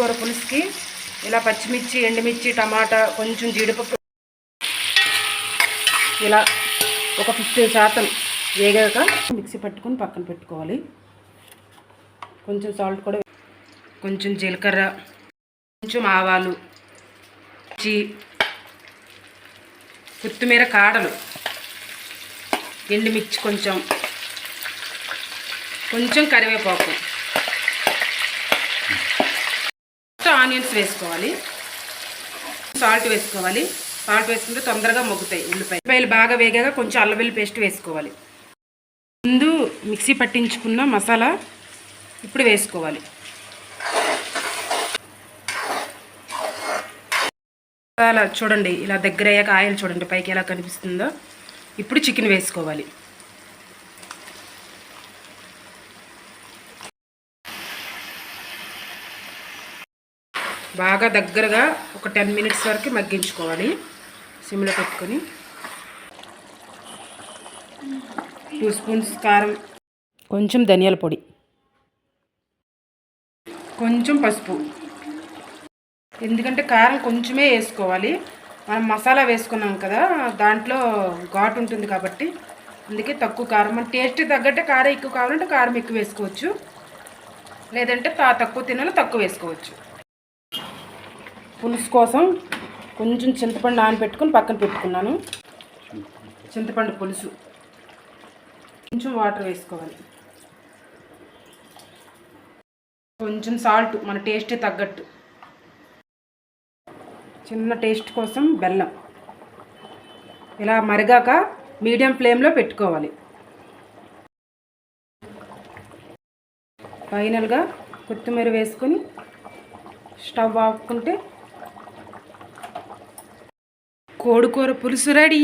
కోడికూర పులుసుకి ఇలా పచ్చిమిర్చి, ఎండుమిర్చి, టమాటా, కొంచెం జీడిపప్పు ఇలా ఒక 50% వేగాక మిక్సీ పట్టుకొని పక్కన పెట్టుకోవాలి. కొంచెం సాల్ట్ కూడా, కొంచెం జీలకర్ర, కొంచెం ఆవాలు, కొత్తిమీర కాడలు, ఎండుమిర్చి, కొంచెం కరివేపాకు, ఆనియన్స్ వేసుకోవాలి, సాల్ట్ వేసుకోవాలి. సాల్ట్ వేసుకుంటే తొందరగా మొగ్గుతాయి ఉల్లిపాయలు. బాగా వేగాక కొంచెం అల్లం వెల్లుల్లి పేస్ట్ వేసుకోవాలి. ముందు మిక్సీ పట్టించుకున్న మసాలా ఇప్పుడు వేసుకోవాలి. మసాలా చూడండి ఇలా దగ్గర అయ్యాక ఆయిల్ చూడండి పైకి ఎలా కనిపిస్తుందో. ఇప్పుడు చికెన్ వేసుకోవాలి. బాగా దగ్గరగా ఒక 10 మినిట్స్ వరకు మగ్గించుకోవాలి సిమ్లో పెట్టుకొని. 2 స్పూన్స్ కారం, కొంచెం ధనియాల పొడి, కొంచెం పసుపు. ఎందుకంటే కారం కొంచెమే వేసుకోవాలి, మనం మసాలా వేసుకున్నాం కదా దాంట్లో ఘాటు ఉంటుంది కాబట్టి అందుకే తక్కువ కారం. మన టేస్ట్ తగ్గట్టే కారం ఎక్కువ కావాలంటే కారం ఎక్కువ వేసుకోవచ్చు, లేదంటే తక్కువ తినాలో తక్కువ వేసుకోవచ్చు. పులుసు కోసం కొంచెం చింతపండు నానబెట్టుకొని పక్కన పెట్టుకున్నాను. చింతపండు పులుసు, కొంచెం వాటర్ వేసుకోవాలి, కొంచెం సాల్ట్ మన టేస్ట్ తగ్గట్టు, చిన్న టేస్ట్ కోసం బెల్లం. ఇలా మరిగాక మీడియం ఫ్లేమ్లో పెట్టుకోవాలి. ఫైనల్గా కొత్తిమీర వేసుకొని స్టవ్ ఆపుకుంటే కోడికూర పులుసు రెడీ.